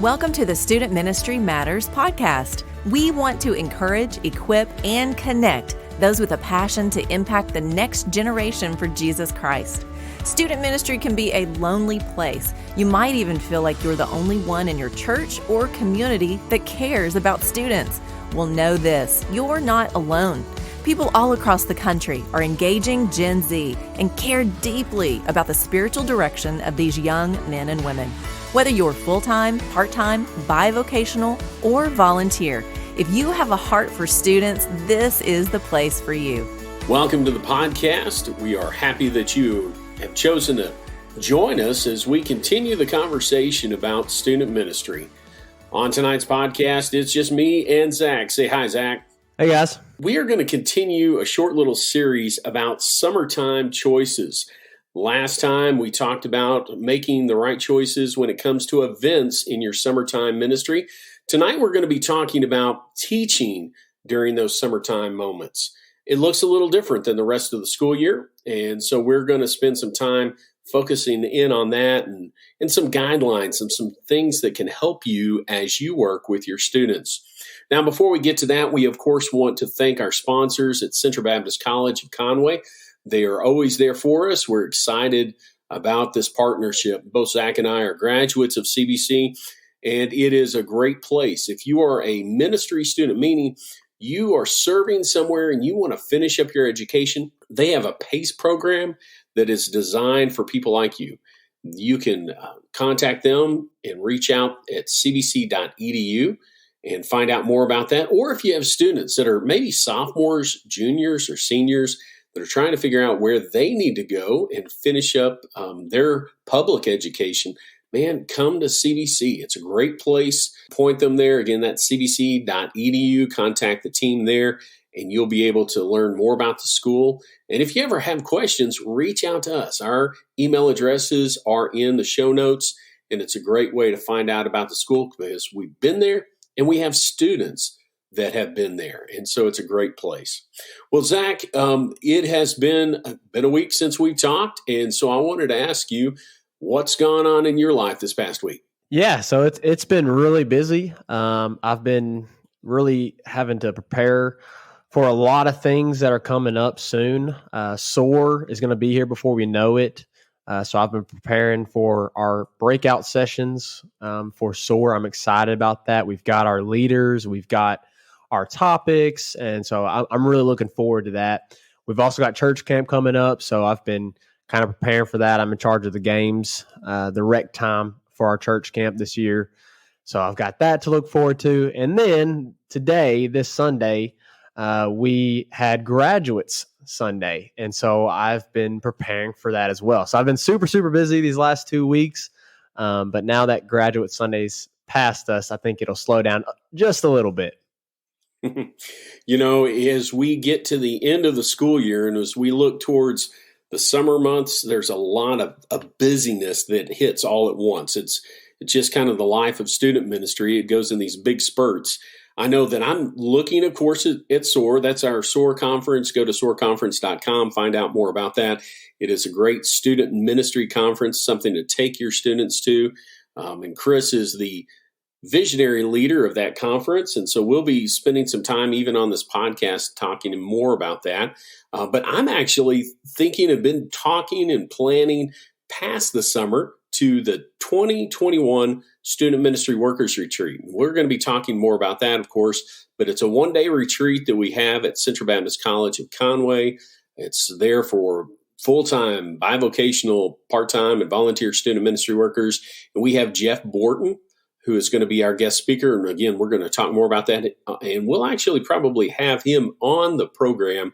Welcome to the Student Ministry Matters podcast. We want to encourage, equip, and connect those with a passion to impact the next generation for Jesus Christ. Student ministry can be a lonely place. You might even feel like you're the only one in your church or community that cares about students. Well, know this, you're not alone. People all across the country are engaging Gen Z and care deeply about the spiritual direction of these young men and women. Whether you're full-time, part-time, bivocational, or volunteer, if you have a heart for students, this is the place for you. Welcome to the podcast. We are happy that you have chosen to join us as we continue the conversation about student ministry. On tonight's podcast, it's just me and Zac. Say hi, Zac. Hey, guys. We are going to continue a short little series about summertime choices. Last time, we talked about making the right choices when it comes to events in your summertime ministry. Tonight, we're going to be talking about teaching during those summertime moments. It looks a little different than the rest of the school year, and so we're going to spend some time focusing in on that and some guidelines and some things that can help you as you work with your students. Now, before we get to that, we, of course, want to thank our sponsors at Central Baptist College of Conway. They are always there for us. We're excited about this partnership. Both Zac and I are graduates of CBC, and it is a great place. If you are a ministry student, meaning you are serving somewhere and you want to finish up your education, they have a PACE program that is designed for people like you. You can contact them and reach out at cbc.edu and find out more about that. Or if you have students that are maybe sophomores, juniors, or seniors that are trying to figure out where they need to go and finish up their public education, man, come to CBC. It's a great place. Point them there. Again, that's cbc.edu. Contact the team there, and you'll be able to learn more about the school. And if you ever have questions, reach out to us. Our email addresses are in the show notes, and it's a great way to find out about the school because we've been there and we have students that have been there. And so it's a great place. Well, Zac, it has been a week since we talked. And so I wanted to ask you, what's gone on in your life this past week? Yeah, so it's been really busy. I've been really having to prepare for a lot of things that are coming up soon. SOAR is going to be here before we know it. So I've been preparing for our breakout sessions for SOAR. I'm excited about that. We've got our leaders. We've got our topics. And so I'm really looking forward to that. We've also got church camp coming up. So I've been kind of preparing for that. I'm in charge of the games, the rec time for our church camp this year. So I've got that to look forward to. And then today, this Sunday, we had graduates Sunday. And so I've been preparing for that as well. So I've been super, super busy these last 2 weeks. But now that graduate Sunday's past us, I think it'll slow down just a little bit. You know, as we get to the end of the school year and as we look towards the summer months, there's a lot of busyness that hits all at once. It's just kind of the life of student ministry. It goes in these big spurts. I know that I'm looking, of course, at SOAR. That's our SOAR conference. Go to soarconference.com, find out more about that. It is a great student ministry conference, something to take your students to. And Chris is the visionary leader of that conference. And so we'll be spending some time even on this podcast talking more about that. But I'm actually been talking and planning past the summer to the 2021 Student Ministry Workers Retreat. We're going to be talking more about that, of course, but it's a one-day retreat that we have at Central Baptist College of Conway. It's there for full-time, bivocational, part-time, and volunteer student ministry workers. And we have Jeff Borton, who is going to be our guest speaker. And again, we're going to talk more about that. And we'll actually probably have him on the program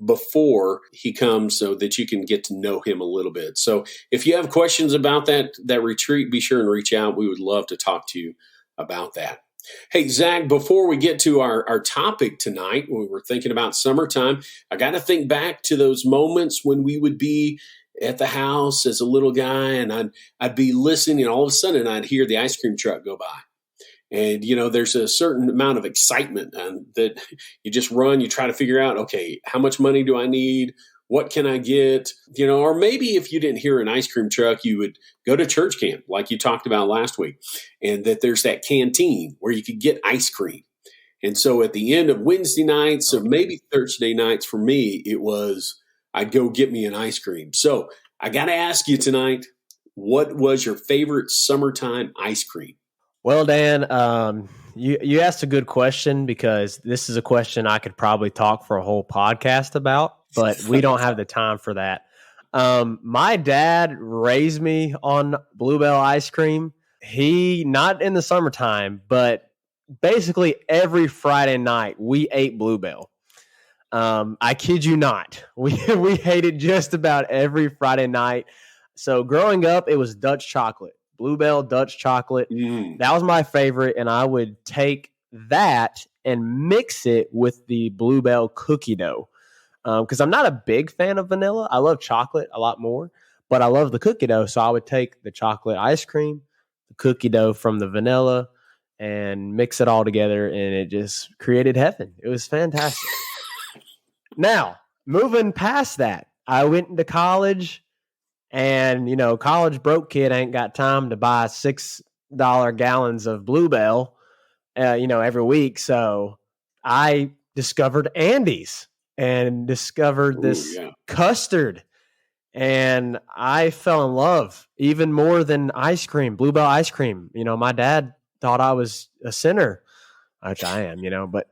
before he comes so that you can get to know him a little bit. So if you have questions about that retreat, be sure and reach out. We would love to talk to you about that. Hey, Zac, before we get to our topic tonight, when we were thinking about summertime, I got to think back to those moments when we would be at the house as a little guy and I'd be listening and all of a sudden I'd hear the ice cream truck go by. And, you know, there's a certain amount of excitement that you just run, you try to figure out, okay, how much money do I need? What can I get? Or maybe if you didn't hear an ice cream truck, you would go to church camp like you talked about last week, and that there's that canteen where you could get ice cream. And so at the end of Wednesday nights or maybe Thursday nights for me, it was I'd go get me an ice cream. So I got to ask you tonight, what was your favorite summertime ice cream? Well, Dan, you asked a good question, because this is a question I could probably talk for a whole podcast about, but we don't have the time for that. My dad raised me on Bluebell ice cream. He, not in the summertime, but basically every Friday night we ate Bluebell. I kid you not. We ate it just about every Friday night. So growing up, it was Dutch chocolate, Bluebell Dutch chocolate. That was my favorite, and I would take that and mix it with the Bluebell cookie dough, because I'm not a big fan of vanilla. I love chocolate a lot more, but I love the cookie dough. So I would take the chocolate ice cream, the cookie dough from the vanilla, and mix it all together, and it just created heaven. It was fantastic. Now, moving past that, I went into college, and, college broke kid ain't got time to buy $6 gallons of Bluebell, every week. So I discovered Andes and discovered this custard, and I fell in love even more than ice cream, Bluebell ice cream. My dad thought I was a sinner, which I am, but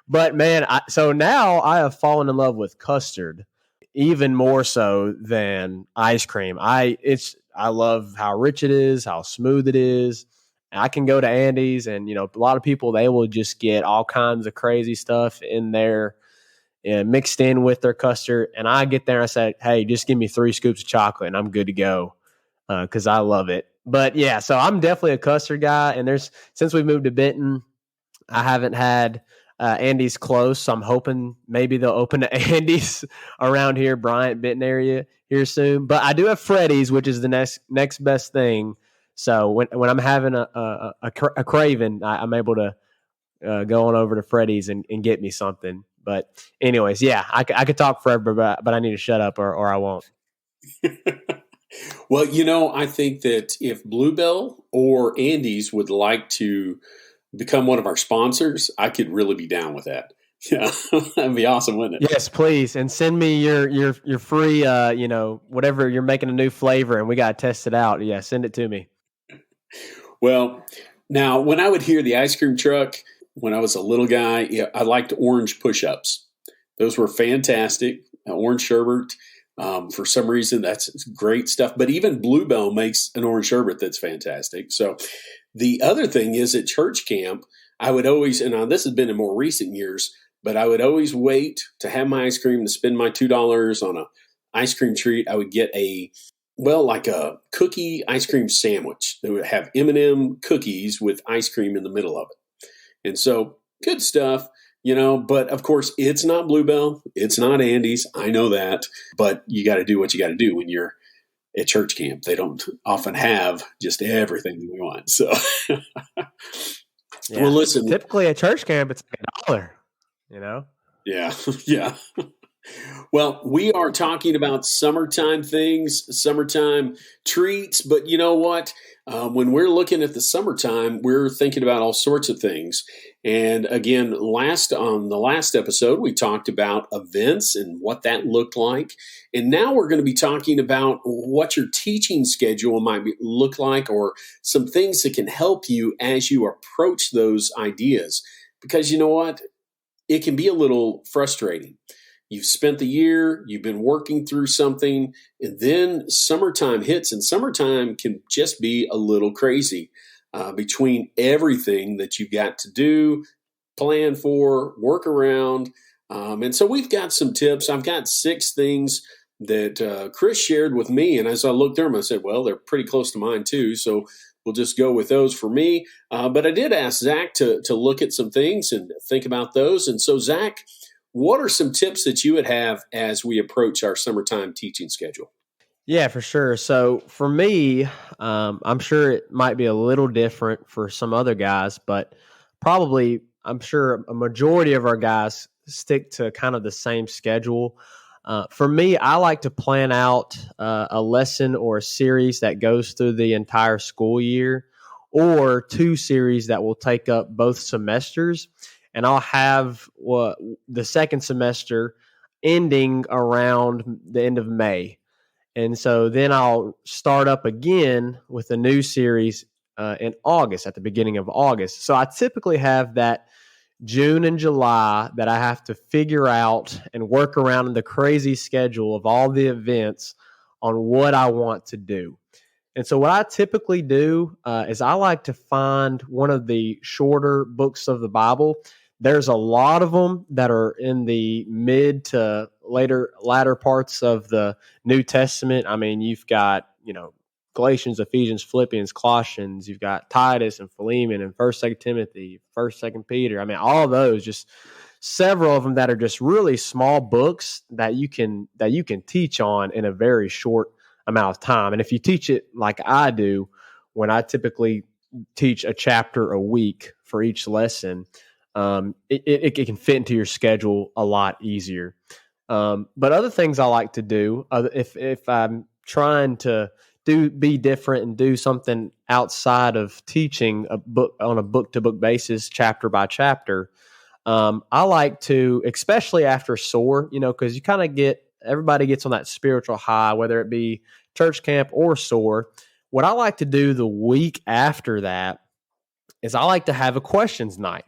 but man, so now I have fallen in love with custard even more so than ice cream. I love how rich it is, how smooth it is. I can go to Andy's, and a lot of people, they will just get all kinds of crazy stuff in there and mixed in with their custard. And I get there and I say, hey, just give me 3 scoops of chocolate and I'm good to go, because I love it. But yeah, so I'm definitely a custard guy. And since we moved to Benton, I haven't had Andy's close. So I'm hoping maybe they'll open an Andy's around here, Bryant, Benton area here soon. But I do have Freddy's, which is the next best thing. So when I'm having a craving, I'm able to go on over to Freddy's and get me something. But anyways, yeah, I could talk forever, but I need to shut up or I won't. Well, I think that if Bluebell or Andy's would like to become one of our sponsors, I could really be down with that. Yeah, that'd be awesome, wouldn't it? Yes, please. And send me your free, whatever, you're making a new flavor and we got to test it out. Yeah, send it to me. Well, now when I would hear the ice cream truck, when I was a little guy, I liked orange push-ups. Those were fantastic. Orange sherbet. For some reason, that's great stuff. But even Bluebell makes an orange sherbet that's fantastic. So the other thing is at church camp, I would always, and this has been in more recent years, but I would always wait to have my ice cream, to spend my $2 on an ice cream treat. I would get like a cookie ice cream sandwich. They would have M&M cookies with ice cream in the middle of it. And so good stuff. But of course, it's not Bluebell. It's not Andy's. I know that. But you got to do what you got to do when you're at church camp. They don't often have just everything we want. So, Well, listen. Typically at church camp, it's $1, Yeah. Yeah. Well, we are talking about summertime things, summertime treats. But you know what? When we're looking at the summertime, we're thinking about all sorts of things. And again, on the last episode, we talked about events and what that looked like. And now we're going to be talking about what your teaching schedule might look like, or some things that can help you as you approach those ideas. Because you know what? It can be a little frustrating. You've spent the year, you've been working through something, and then summertime hits, and summertime can just be a little crazy between everything that you've got to do, plan for, work around. And so we've got some tips. I've got 6 things that Chris shared with me, and as I looked through them, I said, well, they're pretty close to mine too, so we'll just go with those for me. But I did ask Zac to look at some things and think about those. And so, Zac, what are some tips that you would have as we approach our summertime teaching schedule? Yeah, for sure. So for me, I'm sure it might be a little different for some other guys, but probably I'm sure a majority of our guys stick to kind of the same schedule. For me, I like to plan out a lesson or a series that goes through the entire school year, or 2 series that will take up both semesters. And I'll have the second semester ending around the end of May. And so then I'll start up again with a new series in August, at the beginning of August. So I typically have that June and July that I have to figure out and work around in the crazy schedule of all the events on what I want to do. And so what I typically do is I like to find one of the shorter books of the Bible. There's a lot of them that are in the mid to latter parts of the New Testament. I mean, you've got, Galatians, Ephesians, Philippians, Colossians, you've got Titus and Philemon and 1st, 2nd Timothy, 1st, 2nd Peter. I mean, all of those, just several of them that are just really small books that you can teach on in a very short amount of time. And if you teach it like I do, when I typically teach a chapter a week for each lesson, it can fit into your schedule a lot easier. But other things I like to do, if I'm trying to be different and do something outside of teaching a book on a book-to-book basis, chapter by chapter, I like to, especially after SOAR, because you kind of everybody gets on that spiritual high, whether it be church camp or SOAR. What I like to do the week after that is I like to have a questions night.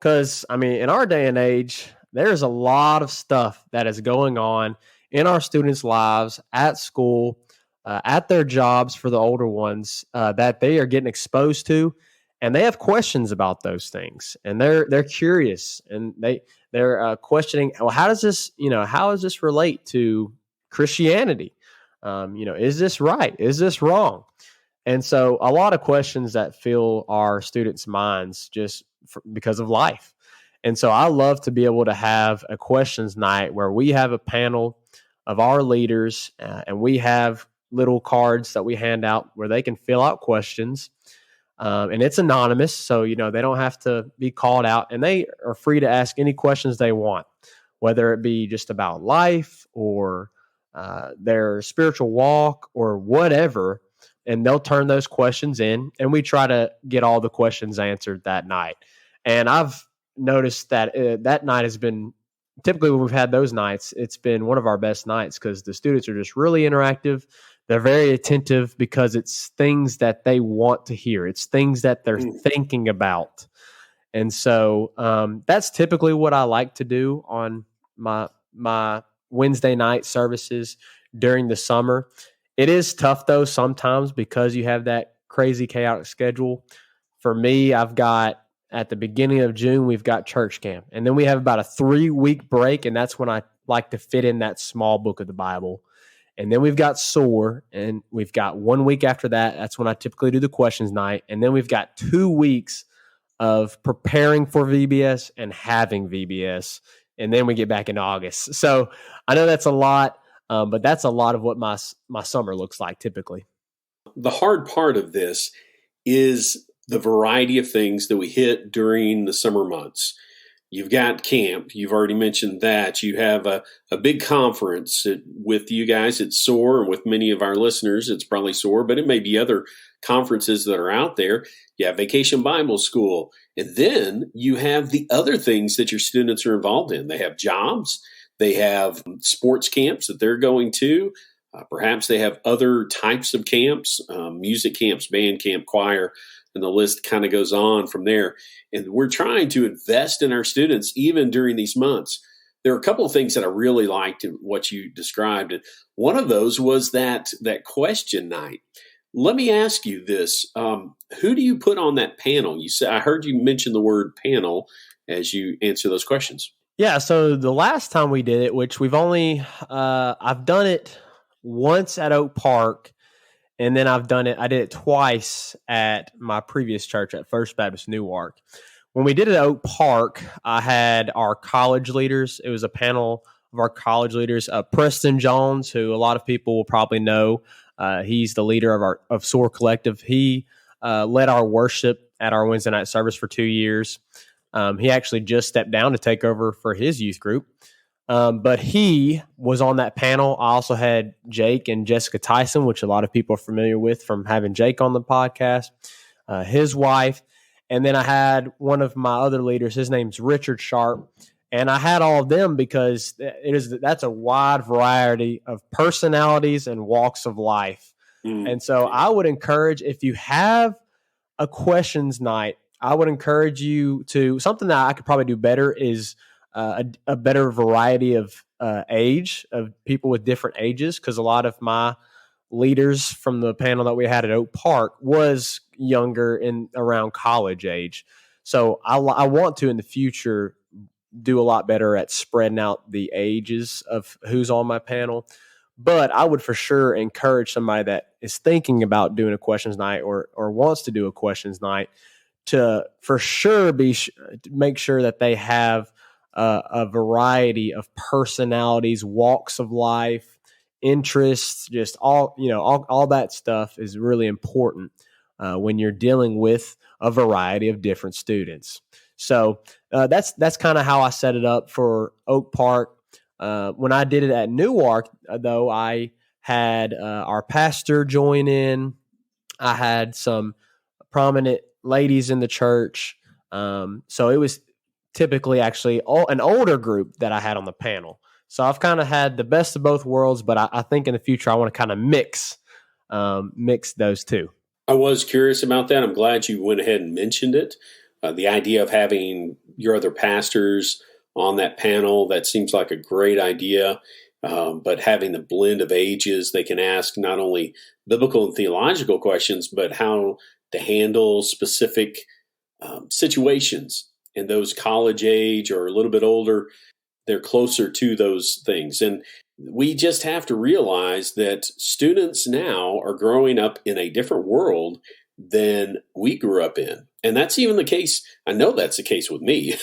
Because, in our day and age, there's a lot of stuff that is going on in our students' lives, at school, at their jobs for the older ones, that they are getting exposed to, and they have questions about those things, and they're curious, and they're questioning, well, how does this relate to Christianity? Is this right? Is this wrong? And so a lot of questions that fill our students' minds just because of life. And so I love to be able to have a questions night where we have a panel of our leaders, and we have little cards that we hand out where they can fill out questions. And it's anonymous, so they don't have to be called out, and they are free to ask any questions they want, whether it be just about life or their spiritual walk or whatever. And they'll turn those questions in, and we try to get all the questions answered that night. And I've noticed that that night has been, typically when we've had those nights, it's been one of our best nights because the students are just really interactive. They're very attentive because it's things that they want to hear. It's things that they're thinking about. And so that's typically what I like to do on my Wednesday night services during the summer. It is tough, though, sometimes because you have that crazy, chaotic schedule. For me, I've got, at the beginning of June, we've got church camp. And then we have about a 3-week break, and that's when I like to fit in that small book of the Bible. And then we've got SOAR, and we've got 1 week after that. That's when I typically do the questions night. And then we've got 2 weeks of preparing for VBS and having VBS. And then we get back in August. So I know that's a lot, but that's a lot of what my summer looks like typically. The hard part of this is the variety of things that we hit during the summer months. You've got camp. You've already mentioned that. You have a big conference with you guys at SOAR, and with many of our listeners, it's probably SOAR, but it may be other conferences that are out there. You have Vacation Bible School. And then you have the other things that your students are involved in. They have jobs. They have sports camps that they're going to. Perhaps they have other types of camps, music camps, band camp, choir, and the list kind of goes on from there. And we're trying to invest in our students even during these months. There are a couple of things that I really liked in what you described. And one of those was that question night. Let me ask you this. Who do you put on that panel? I heard you mention the word panel as you answer those questions. Yeah, so the last time we did it, which we've only, I've done it once at Oak Park, and then I did it twice at my previous church at First Baptist Newark. When we did it at Oak Park, I had our college leaders. It was a panel of our college leaders. Preston Jones, who a lot of people will probably know, he's the leader of SOAR Collective. He led our worship at our Wednesday night service for 2 years. He actually just stepped down to take over for his youth group. But he was on that panel. I also had Jake and Jessica Tyson, which a lot of people are familiar with from having Jake on the podcast, his wife. And then I had one of my other leaders. His name's Richard Sharp. And I had all of them because that's a wide variety of personalities and walks of life. And so I would encourage, if you have a questions night, I would encourage you to, something that I could probably do better is a better variety of age, of people with different ages, because a lot of my leaders from the panel that we had at Oak Park was younger and around college age. So I want to, in the future, do a lot better at spreading out the ages of who's on my panel. But I would for sure encourage somebody that is thinking about doing a questions night or wants to do a questions night to for sure make sure that they have a variety of personalities, walks of life, interests, just all that stuff is really important when you're dealing with a variety of different students. So that's kind of how I set it up for Oak Park. When I did it at Newark, though, I had our pastor join in. I had some prominent ladies in the church. So it was typically actually an older group that I had on the panel. So I've kind of had the best of both worlds, but I think in the future I want to kind of mix those two. I was curious about that. I'm glad you went ahead and mentioned it. The idea of having your other pastors on that panel, that seems like a great idea. But having the blend of ages, they can ask not only biblical and theological questions, but how to handle specific situations. And those college age or a little bit older, they're closer to those things. And we just have to realize that students now are growing up in a different world than we grew up in. And that's even the case. I know that's the case with me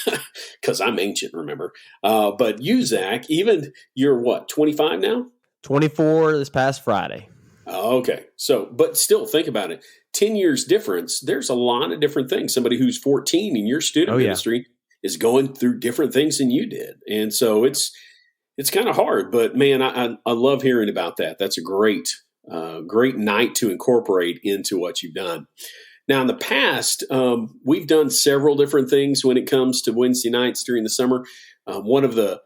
because I'm ancient, remember. But you, Zac, even you're what, 25 now? 24 this past Friday. Okay. So, but still think about it. 10 years difference, there's a lot of different things. Somebody who's 14 in your student ministry is going through different things than you did. And so it's kind of hard, but man, I love hearing about that. That's a great night to incorporate into what you've done. Now, in the past, we've done several different things when it comes to Wednesday nights during the summer. One of the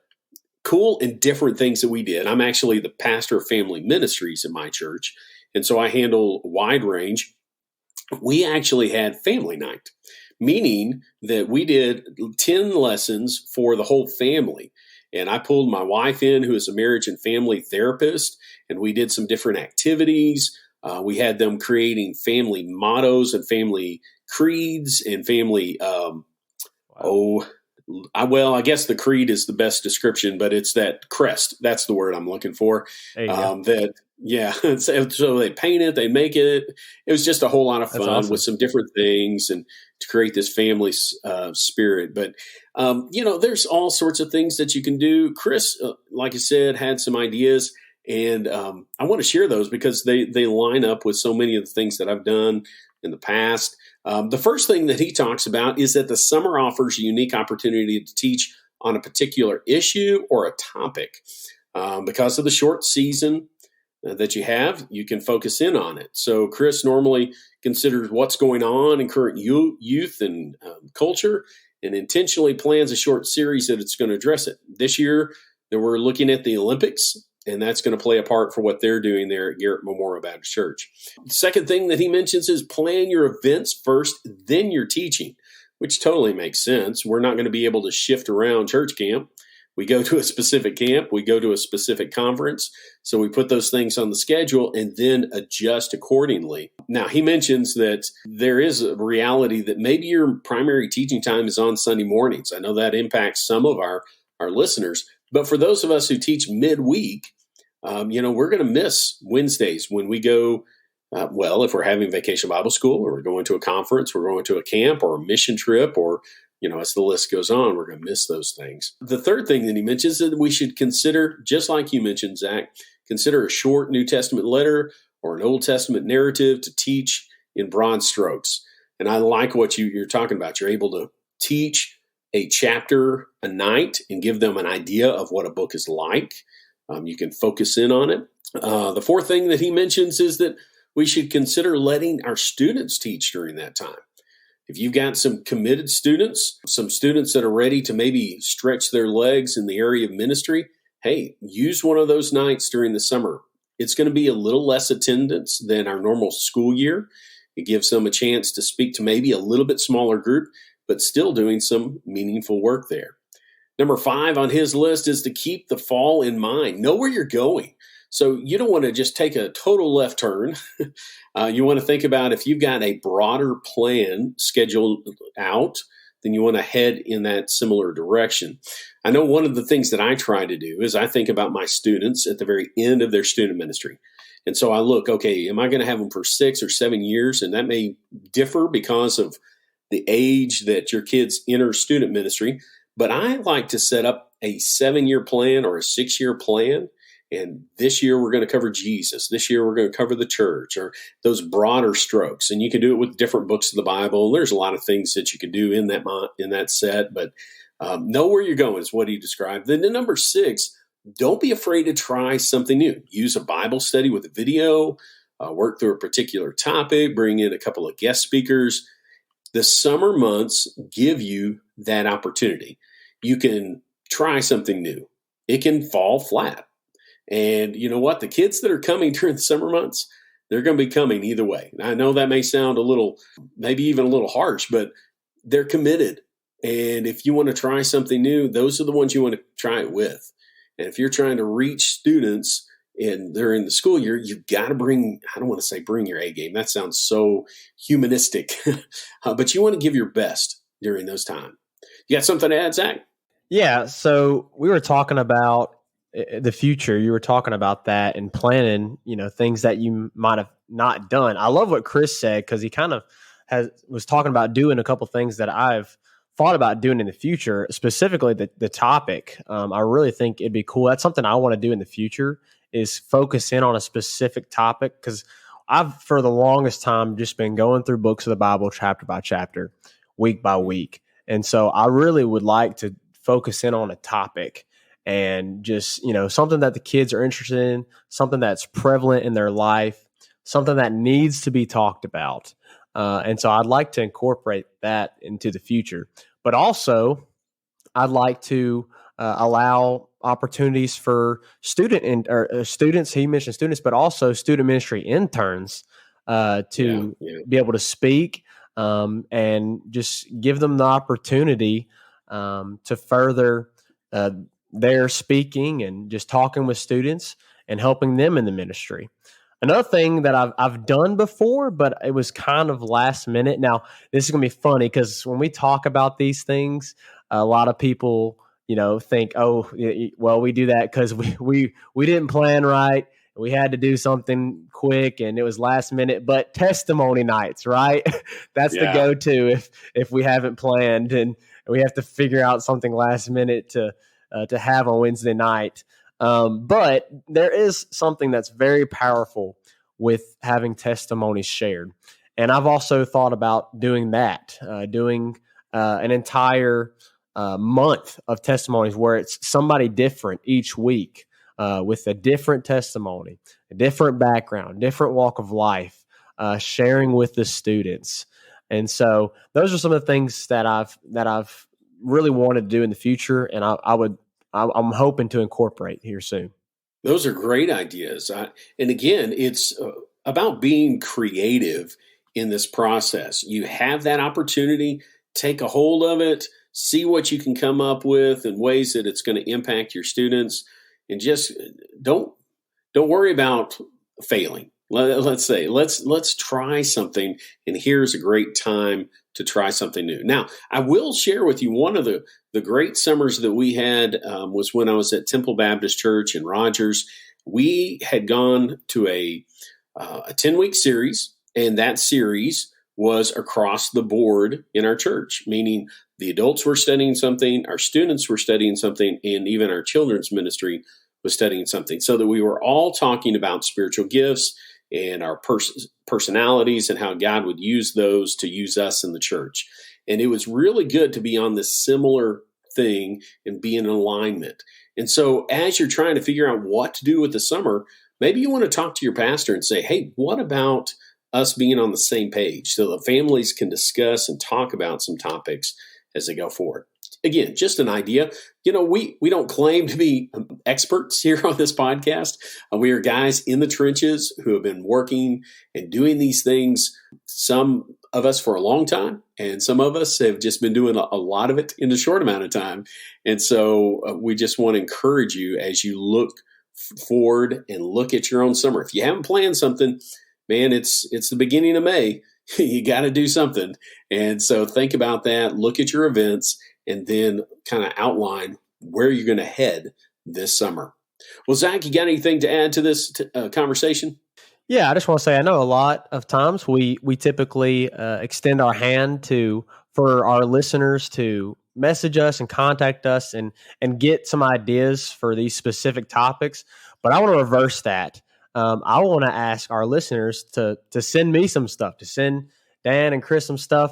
cool and different things that we did, I'm actually the pastor of family ministries in my church, and so I handle a wide range. We actually had family night, meaning that we did 10 lessons for the whole family. And I pulled my wife in, who is a marriage and family therapist, and we did some different activities. We had them creating family mottos and family creeds and family, I guess the creed is the best description, but it's that crest. That's the word I'm looking for. So they paint it, they make it. It was just a whole lot of fun with some different things and to create this family spirit. But, there's all sorts of things that you can do. Chris, like I said, had some ideas, and I want to share those because they line up with so many of the things that I've done in the past. The first thing that he talks about is that the summer offers a unique opportunity to teach on a particular issue or a topic. Because of the short season that you have, you can focus in on it. So Chris normally considers what's going on in current youth and culture and intentionally plans a short series that it's going to address it. This year, we're looking at the Olympics, and that's going to play a part for what they're doing there at Garrett Memorial Baptist Church. The second thing that he mentions is plan your events first, then your teaching, which totally makes sense. We're not going to be able to shift around church camp. We go to a specific camp. We go to a specific conference. So we put those things on the schedule and then adjust accordingly. Now, he mentions that there is a reality that maybe your primary teaching time is on Sunday mornings. I know that impacts some of our listeners. But for those of us who teach midweek, we're going to miss Wednesdays when we go, if we're having Vacation Bible School or we're going to a conference, we're going to a camp or a mission trip, or, as the list goes on, we're going to miss those things. The third thing that he mentions is that we should consider, just like you mentioned, Zac, consider a short New Testament letter or an Old Testament narrative to teach in broad strokes. And I like what you're talking about. You're able to teach a chapter a night and give them an idea of what a book is like. You can focus in on it. The fourth thing that he mentions is that we should consider letting our students teach during that time. If you've got some committed students, some students that are ready to maybe stretch their legs in the area of ministry, hey, use one of those nights during the summer. It's going to be a little less attendance than our normal school year. It gives them a chance to speak to maybe a little bit smaller group, but still doing some meaningful work there. Number 5 on his list is to keep the fall in mind. Know where you're going. So you don't want to just take a total left turn. You want to think about if you've got a broader plan scheduled out, then you want to head in that similar direction. I know one of the things that I try to do is I think about my students at the very end of their student ministry. And so I look, okay, am I going to have them for 6 or 7 years? And that may differ because of the age that your kids enter student ministry. But I like to set up a 7-year plan or a 6-year plan. And this year we're going to cover Jesus. This year we're going to cover the church, or those broader strokes. And you can do it with different books of the Bible. There's a lot of things that you can do in that set. But know where you're going is what he described. Then number 6, don't be afraid to try something new. Use a Bible study with a video, work through a particular topic, bring in a couple of guest speakers. The summer months give you that opportunity. You can try something new. It can fall flat. And you know what? The kids that are coming during the summer months, they're going to be coming either way. I know that may sound a little, maybe even a little harsh, but they're committed. And if you want to try something new, those are the ones you want to try it with. And if you're trying to reach students and they're in the school year, you've got to bring, I don't want to say bring your A game. That sounds so humanistic, but you want to give your best during those times. You got something to add, Zac? Yeah. So we were talking about the future. You were talking about that and planning, things that you might have not done. I love what Chris said, because he kind of was talking about doing a couple things that I've thought about doing in the future, specifically the topic. I really think it'd be cool. That's something I want to do in the future, is focus in on a specific topic, because I've, for the longest time, just been going through books of the Bible chapter by chapter, week by week. And so I really would like to focus in on a topic and just, something that the kids are interested in, something that's prevalent in their life, something that needs to be talked about. And so I'd like to incorporate that into the future. But also, I'd like to allow opportunities for students. He mentioned students, but also student ministry interns to be able to speak and just give them the opportunity to further their speaking and just talking with students and helping them in the ministry. Another thing that I've done before, but it was kind of last minute. Now, this is going to be funny, because when we talk about these things, a lot of people, think, oh, well, we do that because we didn't plan right. We had to do something quick and it was last minute. But testimony nights, right? That's the go-to if we haven't planned and we have to figure out something last minute to have on Wednesday night. But there is something that's very powerful with having testimonies shared. And I've also thought about doing that, doing an entire month of testimonies where it's somebody different each week with a different testimony, a different background, different walk of life, sharing with the students. And so those are some of the things that I've really wanted to do in the future, and I'm hoping to incorporate here soon. Those are great ideas. And again, it's about being creative in this process. You have that opportunity, take a hold of it, see what you can come up with and ways that it's going to impact your students, and just don't worry about failing. Let's say, let's try something, and here's a great time to try something new. Now, I will share with you one of the great summers that we had was when I was at Temple Baptist Church in Rogers. We had gone to a 10-week series, and that series was across the board in our church, meaning the adults were studying something, our students were studying something, and even our children's ministry was studying something, so that we were all talking about spiritual gifts and our personalities and how God would use those to use us in the church. And it was really good to be on this similar thing and be in alignment. And so as you're trying to figure out what to do with the summer, maybe you want to talk to your pastor and say, hey, what about us being on the same page so the families can discuss and talk about some topics as they go forward? Again, just an idea. We don't claim to be experts here on this podcast. We are guys in the trenches who have been working and doing these things, some of us for a long time, and some of us have just been doing a lot of it in a short amount of time. And so we just want to encourage you as you look forward and look at your own summer. If you haven't planned something, man, it's the beginning of May. You got to do something. And so think about that, look at your events, and then kind of outline where you're going to head this summer. Well, Zac, you got anything to add to this conversation? Yeah, I just want to say I know a lot of times we typically extend our hand for our listeners to message us and contact us and get some ideas for these specific topics. But I want to reverse that. I want to ask our listeners to send me some stuff, to send Dan and Chris some stuff,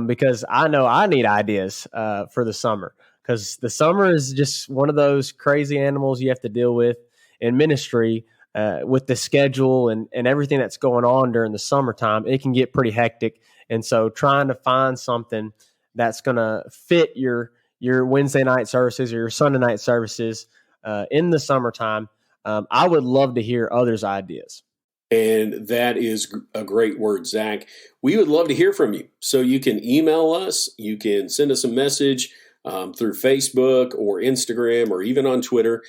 because I know I need ideas for the summer, because the summer is just one of those crazy animals you have to deal with in ministry with the schedule and everything that's going on during the summertime. It can get pretty hectic. And so trying to find something that's going to fit your Wednesday night services or your Sunday night services in the summertime, I would love to hear others' ideas. And that is a great word, Zac. We would love to hear from you. So you can email us, you can send us a message through Facebook or Instagram or even on Twitter.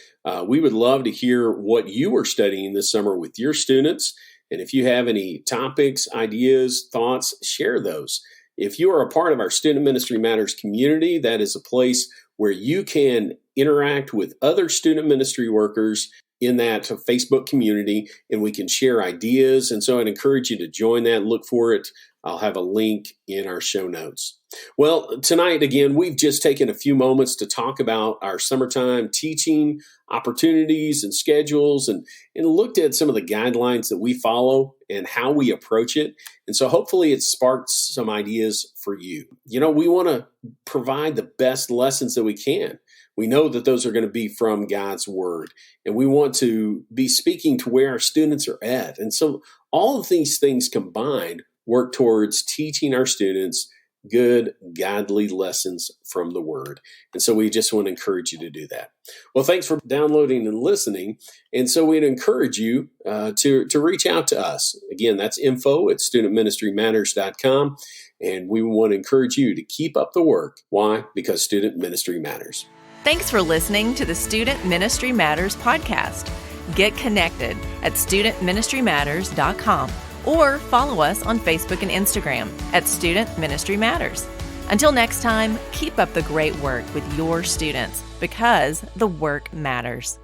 We would love to hear what you are studying this summer with your students. And if you have any topics, ideas, thoughts, share those. If you are a part of our Student Ministry Matters community, that is a place where you can interact with other student ministry workers in that Facebook community, and we can share ideas. And so I'd encourage you to join that. Look for it. I'll have a link in our show notes. Well, tonight, again, we've just taken a few moments to talk about our summertime teaching opportunities and schedules and looked at some of the guidelines that we follow and how we approach it. And so hopefully it sparks some ideas for you. We want to provide the best lessons that we can. We know that those are going to be from God's Word, and we want to be speaking to where our students are at. And so all of these things combined work towards teaching our students good, godly lessons from the Word. And so we just want to encourage you to do that. Well, thanks for downloading and listening. And so we'd encourage you to reach out to us. Again, that's info@studentministrymatters.com. And we want to encourage you to keep up the work. Why? Because student ministry matters. Thanks for listening to the Student Ministry Matters podcast. Get connected at studentministrymatters.com or follow us on Facebook and Instagram at Student Ministry Matters. Until next time, keep up the great work with your students because the work matters.